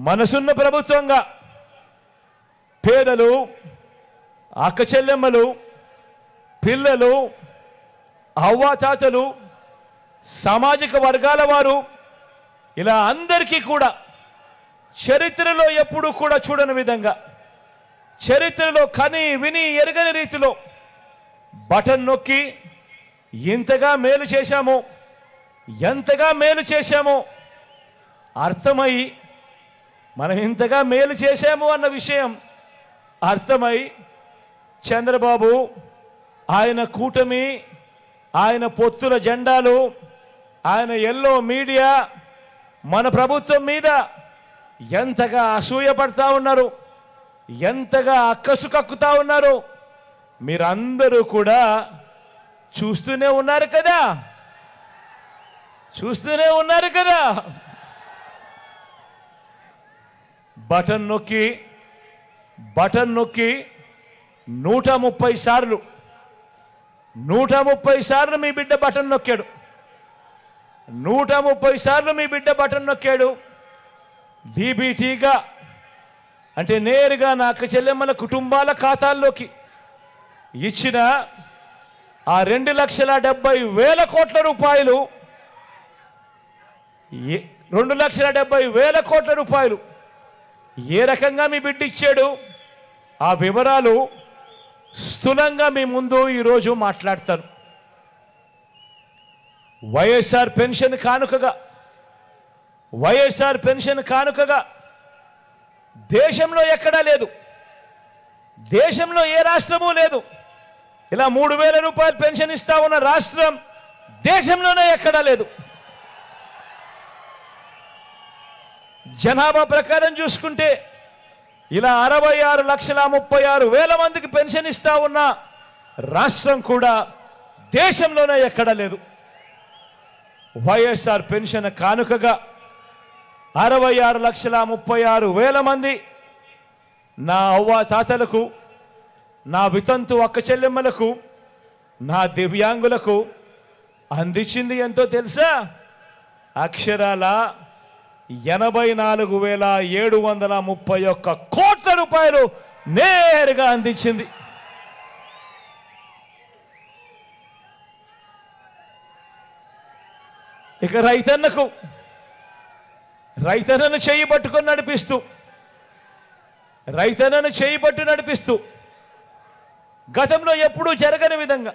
మనసున్న ప్రభుత్వంగా పేదలు, అక్క చెల్లెమ్మలు, పిల్లలు, అవ్వాతాతలు, సామాజిక వర్గాల వారు ఇలా అందరికీ కూడా చరిత్రలో ఎప్పుడూ కూడా చూడని విధంగా, చరిత్రలో కని విని ఎరగని రీతిలో బటన్ నొక్కి ఎంతగా మేలు చేశామో అర్థమై, మనం ఇంతగా మేలు చేశాము అన్న విషయం అర్థమై చంద్రబాబు, ఆయన కూటమి, ఆయన పొత్తుల జెండాలు, ఆయన ఎల్లో మీడియా మన ప్రభుత్వం మీద ఎంతగా అసూయపడతా ఉన్నారు, ఎంతగా అక్కసు కక్కుతా ఉన్నారు మీరందరూ కూడా చూస్తూనే ఉన్నారు కదా. బటన్ నొక్కి 130 సార్లు మీ బిడ్డ బటన్ నొక్కాడు. 130 సార్లు మీ బిడ్డ బటన్ నొక్కాడు. డీబీటీగా అంటే నేరుగా నా అక్క చెల్లెమ్మల కుటుంబాల ఖాతాల్లోకి ఇచ్చిన ఆ 2,70,000 కోట్ల రూపాయలు, 2,70,000 కోట్ల రూపాయలు ఏ రకంగా మీ బిడ్డ ఇచ్చాడు, ఆ వివరాలు స్థూలంగా మీ ముందు ఈరోజు మాట్లాడతాను. వైఎస్ఆర్ పెన్షన్ కానుకగా దేశంలో ఎక్కడా లేదు, దేశంలో ఏ రాష్ట్రమూ లేదు. ఇలా 3,000 రూపాయలు పెన్షన్ ఇస్తా ఉన్న రాష్ట్రం దేశంలోనే ఎక్కడా లేదు. జనాభా ప్రకారం చూసుకుంటే ఇలా 66,36,000 మందికి పెన్షన్ ఇస్తా ఉన్న రాష్ట్రం కూడా దేశంలోనే ఎక్కడా లేదు. వైఎస్ఆర్ పెన్షన్ కానుకగా 66,36,000 మంది నా అవ్వ తాతలకు, నా వితంతు అక్క చెల్లెమ్మలకు, నా దివ్యాంగులకు అందించింది ఎంతో తెలుసా? అక్షరాల 84,731 కోట్ల రూపాయలు నేరుగా అందించింది. ఇక రైతన్నను చేయి పట్టు నడిపిస్తూ గతంలో ఎప్పుడూ జరగని విధంగా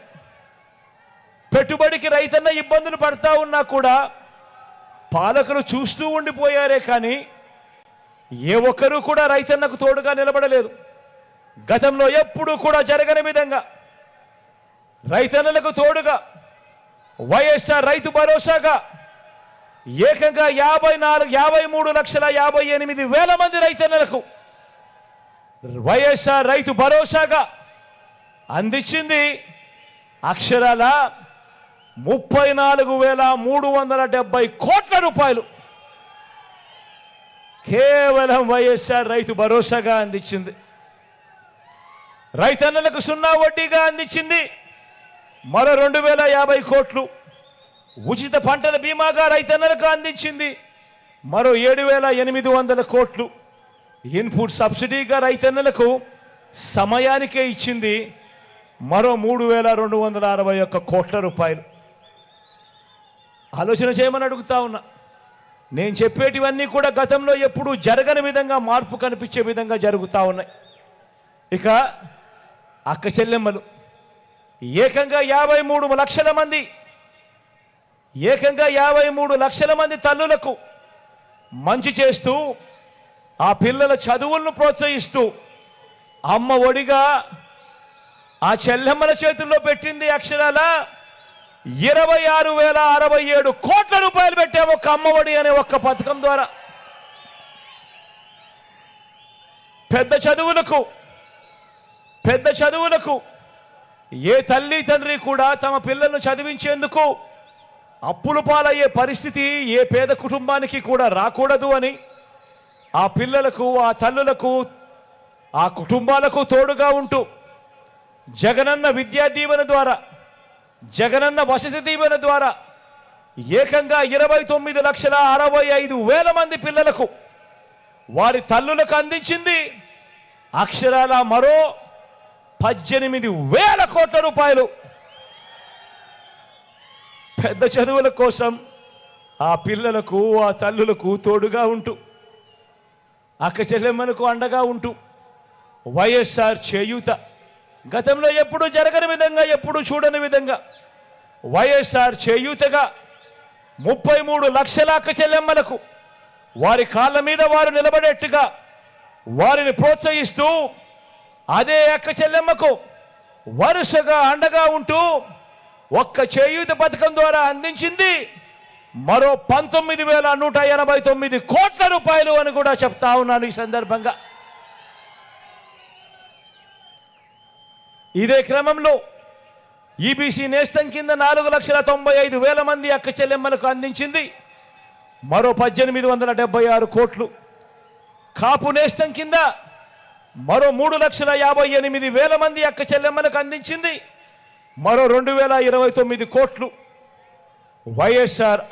పెట్టుబడికి రైతన్న ఇబ్బందులు పడతా ఉన్నా కూడా పాలకులు చూస్తూ ఉండిపోయారే కానీ ఏ ఒక్కరూ కూడా రైతన్నకు తోడుగా నిలబడలేదు. గతంలో ఎప్పుడూ కూడా జరగని విధంగా రైతన్నలకు తోడుగా వైఎస్ఆర్ రైతు భరోసాగా ఏకంగా 53,58,000 మంది రైతన్నలకు వైఎస్ఆర్ రైతు భరోసాగా అందించింది అక్షరాల 34,370 కోట్ల రూపాయలు కేవలం వైఎస్ఆర్ రైతు భరోసాగా అందించింది. రైతన్నలకు 0 వడ్డీగా అందించింది మరో 2,050 కోట్లు. ఉచిత పంటల బీమాగా రైతన్నలకు అందించింది మరో 7,800 కోట్లు. ఇన్పుట్ సబ్సిడీగా రైతన్నలకు సమయానికే ఇచ్చింది మరో 3,261 కోట్ల రూపాయలు. ఆలోచన చేయమని అడుగుతా ఉన్నా. నేను చెప్పేటివన్నీ కూడా గతంలో ఎప్పుడూ జరగని విధంగా మార్పు కనిపించే విధంగా జరుగుతూ ఉన్నాయి. ఇక అక్క చెల్లెమ్మలు ఏకంగా 53 లక్షల మంది తల్లులకు మంచి చేస్తూ, ఆ పిల్లల చదువులను ప్రోత్సహిస్తూ అమ్మ ఒడిగా ఆ చెల్లెమ్మల చేతుల్లో పెట్టింది అక్షరాల 26,067 కోట్ల రూపాయలు పెట్టాము ఒక అమ్మఒడి అనే ఒక్క పథకం ద్వారా. పెద్ద చదువులకు ఏ తల్లి తండ్రి కూడా తమ పిల్లలను చదివించేందుకు అప్పుల పాలయ్యే పరిస్థితి ఏ పేద కుటుంబానికి కూడా రాకూడదు అని ఆ పిల్లలకు, ఆ తల్లులకు, ఆ కుటుంబాలకు తోడుగా ఉంటూ జగనన్న విద్యా దీవెన ద్వారా, జగనన్న వసతి దీవెన ద్వారా ఏకంగా 29,65,000 మంది పిల్లలకు వారి తల్లులకు అందించింది అక్షరాల మరో 18,000 కోట్ల రూపాయలు. పెద్ద చదువుల కోసం ఆ పిల్లలకు ఆ తల్లులకు తోడుగా ఉంటూ అక్క చెల్లెమ్మలకు అండగా ఉంటూ వైఎస్ఆర్ చేయూత గతంలో ఎప్పుడూ జరగని విధంగా ఎప్పుడూ చూడని విధంగా వైఎస్ఆర్ చేయూతగా 33 లక్షల అక్క చెల్లెమ్మలకు వారి కాళ్ళ మీద వారు నిలబడేట్టుగా వారిని ప్రోత్సహిస్తూ అదే అక్క చెల్లెమ్మకు వరుసగా అండగా ఉంటూ ఒక్క చేయూత పథకం ద్వారా అందించింది మరో 19,189 కోట్ల రూపాయలు అని కూడా చెప్తా ఉన్నాను ఈ సందర్భంగా. ఇదే క్రమంలో ఈబీసీ నేస్తం కింద 4,95,000 మంది అక్క చెల్లెమ్మలకు అందించింది మరో 1,876 కోట్లు. కాపు నేస్తం కింద మరో 3,58,000 మంది అక్క చెల్లెమ్మలకు అందించింది మరో 2,029 కోట్లు. వైఎస్ఆర్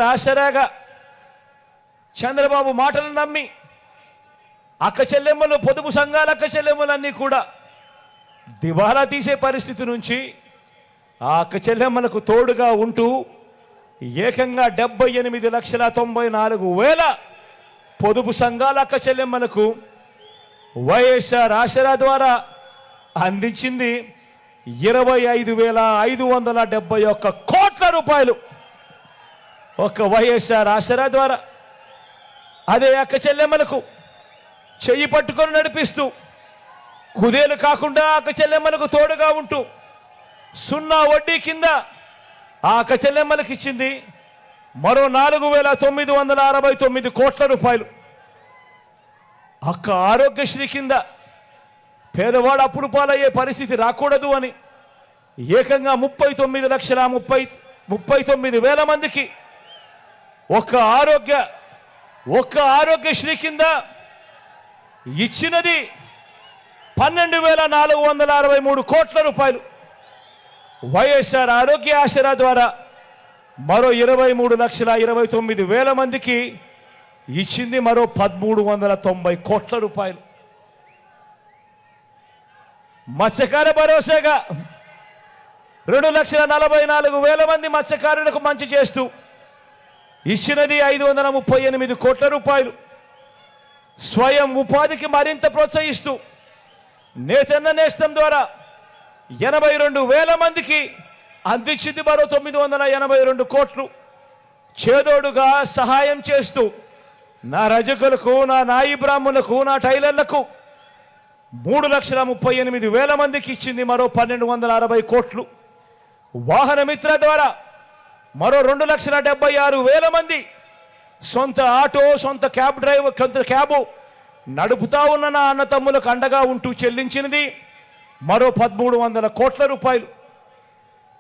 ఆసరాగా చంద్రబాబు మాటలు నమ్మి అక్క చెల్లెమ్మలు పొదుపు సంఘాల అక్క చెల్లెమ్మలన్నీ కూడా దివాలా తీసే పరిస్థితి నుంచి ఆ అక్క చెల్లెమ్మలకు తోడుగా ఉంటూ ఏకంగా 78,94,000 పొదుపు సంఘాల అక్క చెల్లెమ్మలకు వైఎస్ఆర్ ఆసరా ద్వారా అందించింది 25,571 కోట్ల రూపాయలు. ఒక వైఎస్ఆర్ ఆసరా ద్వారా అదే అక్క చెల్లెమ్మలకు చెయ్యి పట్టుకొని నడిపిస్తూ కుదేలు కాకుండా అక్క చెల్లెమ్మలకు తోడుగా ఉంటూ 0 వడ్డీ కింద ఆ అక్క చెల్లెమ్మలకు ఇచ్చింది మరో 4,969 కోట్ల రూపాయలు. అక్క ఆరోగ్యశ్రీ కింద పేదవాడు అప్పులు పాలయ్యే పరిస్థితి రాకూడదు అని ఏకంగా 39,39,000 మందికి ఒక్క ఆరోగ్యశ్రీ కింద ఇచ్చినది 12,463 కోట్ల రూపాయలు. వైఎస్ఆర్ ఆరోగ్య ఆసరా ద్వారా మరో 23,29,000 మందికి ఇచ్చింది మరో 1,390 కోట్ల రూపాయలు. మత్స్యకార భరోసాగా 2,44,000 మంది మత్స్యకారులకు మంచి చేస్తూ ఇచ్చినది 538 కోట్ల రూపాయలు. స్వయం ఉపాధికి మరింత ప్రోత్సహిస్తూ నేతన్న నేస్తం ద్వారా 82,000 మందికి అందించింది మరో 982 కోట్లు. చేదోడుగా సహాయం చేస్తూ నా రజకులకు, నా నాయి బ్రాహ్మణులకు, నా టైలర్లకు 3,38,000 మందికి ఇచ్చింది మరో 1,260 కోట్లు. వాహన మిత్ర ద్వారా మరో 2,76,000 మంది సొంత ఆటో, సొంత క్యాబు నడుపుతా ఉన్న నా అన్న తమ్ములకు అండగా ఉంటూ చెల్లించినది మరో 1,300 కోట్ల రూపాయలు.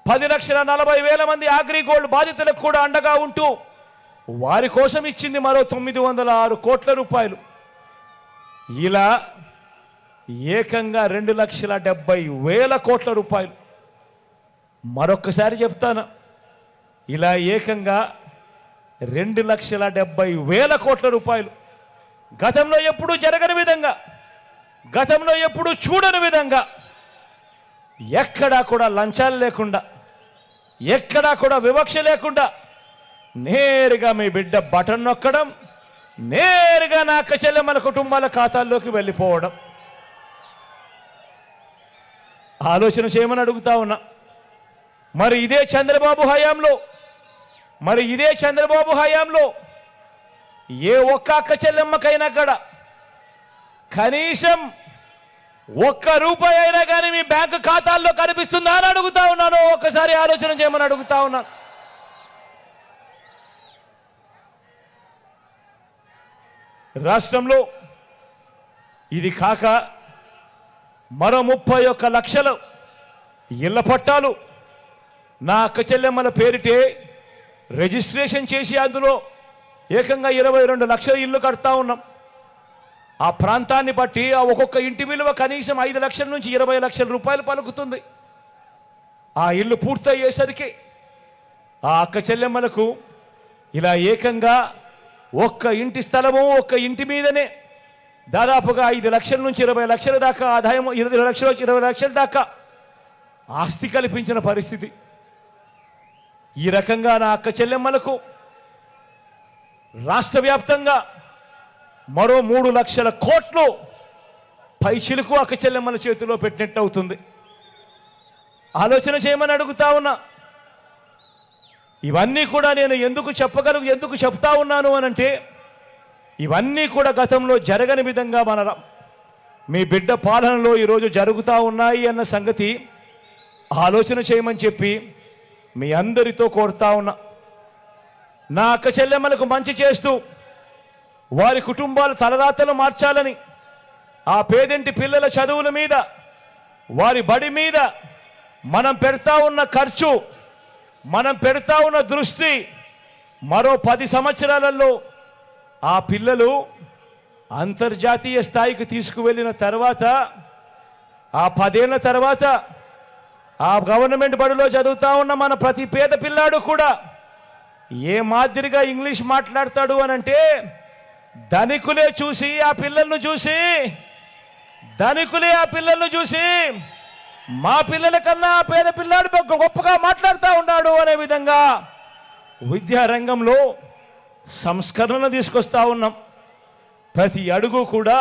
10,40,000 మంది అగ్రిగోల్డ్ బాధితులకు కూడా అండగా ఉంటూ వారి కోసం ఇచ్చింది మరో 906 కోట్ల రూపాయలు. ఇలా ఏకంగా 2,70,000 కోట్ల రూపాయలు. మరొక్కసారి చెప్తాను, ఇలా ఏకంగా 2,70,000 కోట్ల రూపాయలు గతంలో ఎప్పుడూ జరగని విధంగా, గతంలో ఎప్పుడూ చూడని విధంగా, ఎక్కడా కూడా లంచాలు లేకుండా, ఎక్కడా కూడా వివక్ష లేకుండా నేరుగా మీ బిడ్డ బటన్ నొక్కడం, నేరుగా నా అక్క చెల్లెమ్మల కుటుంబాల ఖాతాల్లోకి వెళ్ళిపోవడం. ఆలోచన చేయమని అడుగుతా ఉన్నా. మరి ఇదే చంద్రబాబు హయాంలో ఏ ఒక్క అక్క చెల్లెమ్మకైనా కూడా కనీసం ₹1 అయినా కానీ మీ బ్యాంకు ఖాతాల్లో కనిపిస్తుందా అని అడుగుతా ఉన్నాను. ఒకసారి ఆలోచన చేయమని అడుగుతా ఉన్నాను. రాష్ట్రంలో ఇది కాక మరో 31 లక్షల ఇళ్ల పట్టాలు నా అక్క చెల్లెమ్మల పేరిటే రిజిస్ట్రేషన్ చేసి అందులో ఏకంగా 22 లక్షల ఇల్లు కడతా ఉన్నాం. ఆ ప్రాంతాన్ని బట్టి ఆ ఒక్కొక్క ఇంటి విలువ కనీసం 5 లక్షల నుంచి 20 లక్షల రూపాయలు పలుకుతుంది. ఆ ఇల్లు పూర్తయ్యేసరికి ఆ అక్క చెల్లెమ్మలకు ఇలా ఏకంగా ఒక్క ఇంటి స్థలము ఒక్క ఇంటి మీదనే దాదాపుగా 5 లక్షల నుంచి 20 లక్షల దాకా ఆదాయం, 20 లక్షల దాకా ఆస్తి కల్పించిన పరిస్థితి. ఈ రకంగా నా అక్క చెల్లెమ్మలకు రాష్ట్ర వ్యాప్తంగా మరో 3 లక్షల కోట్లు పైచిలకు అక్క చెల్లెమ్మల చేతిలో పెట్టినట్టు అవుతుంది. ఆలోచన చేయమని అడుగుతా ఉన్నా. ఇవన్నీ కూడా నేను ఎందుకు చెప్తా ఉన్నాను అనంటే, ఇవన్నీ కూడా గతంలో జరగని విధంగా మీ బిడ్డ పాలనలో ఈరోజు జరుగుతూ ఉన్నాయి అన్న సంగతి ఆలోచన చేయమని చెప్పి మీ అందరితో కోరుతా ఉన్నా. నా అక్క చెల్లెమ్మలకు మంచి చేస్తూ వారి కుటుంబాల తలరాతలు మార్చాలని, ఆ పేదింటి పిల్లల చదువుల మీద, వారి బడి మీద మనం పెడతా ఉన్న ఖర్చు, మనం పెడతా ఉన్న దృష్టి మరో 10 సంవత్సరాలలో ఆ పిల్లలు అంతర్జాతీయ స్థాయికి తీసుకువెళ్ళిన తర్వాత, ఆ 10 ఏళ్ల తర్వాత ఆ గవర్నమెంట్ బడిలో చదువుతా ఉన్న మన ప్రతి పేద పిల్లాడు కూడా ఏ మాదిరిగా ఇంగ్లీష్ మాట్లాడతాడు అనంటే, ధనికులే ఆ పిల్లలను చూసి మా పిల్లల కన్నా పేద పిల్లాడు గొప్పగా మాట్లాడుతూ ఉన్నాడు అనే విధంగా విద్యారంగంలో సంస్కరణలు తీసుకొస్తా ఉన్నాం. ప్రతి అడుగు కూడా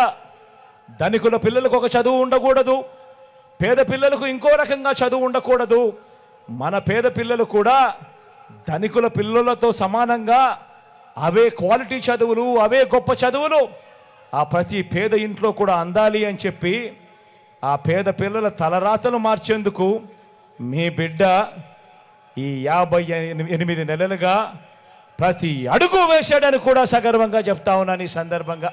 ధనికుల పిల్లలకు ఒక చదువు ఉండకూడదు, పేద పిల్లలకు ఇంకో రకంగా చదువు ఉండకూడదు. మన పేద పిల్లలు కూడా ధనికుల పిల్లలతో సమానంగా అవే క్వాలిటీ చదువులు, అవే గొప్ప చదువులు ఆ ప్రతి పేద ఇంట్లో కూడా అందాలి అని చెప్పి ఆ పేద పిల్లల తలరాతలు మార్చేందుకు మీ బిడ్డ ఈ 58 నెలలుగా ప్రతి అడుగు వేశాడని కూడా సగర్వంగా చెప్తా ఉన్నాను ఈ సందర్భంగా.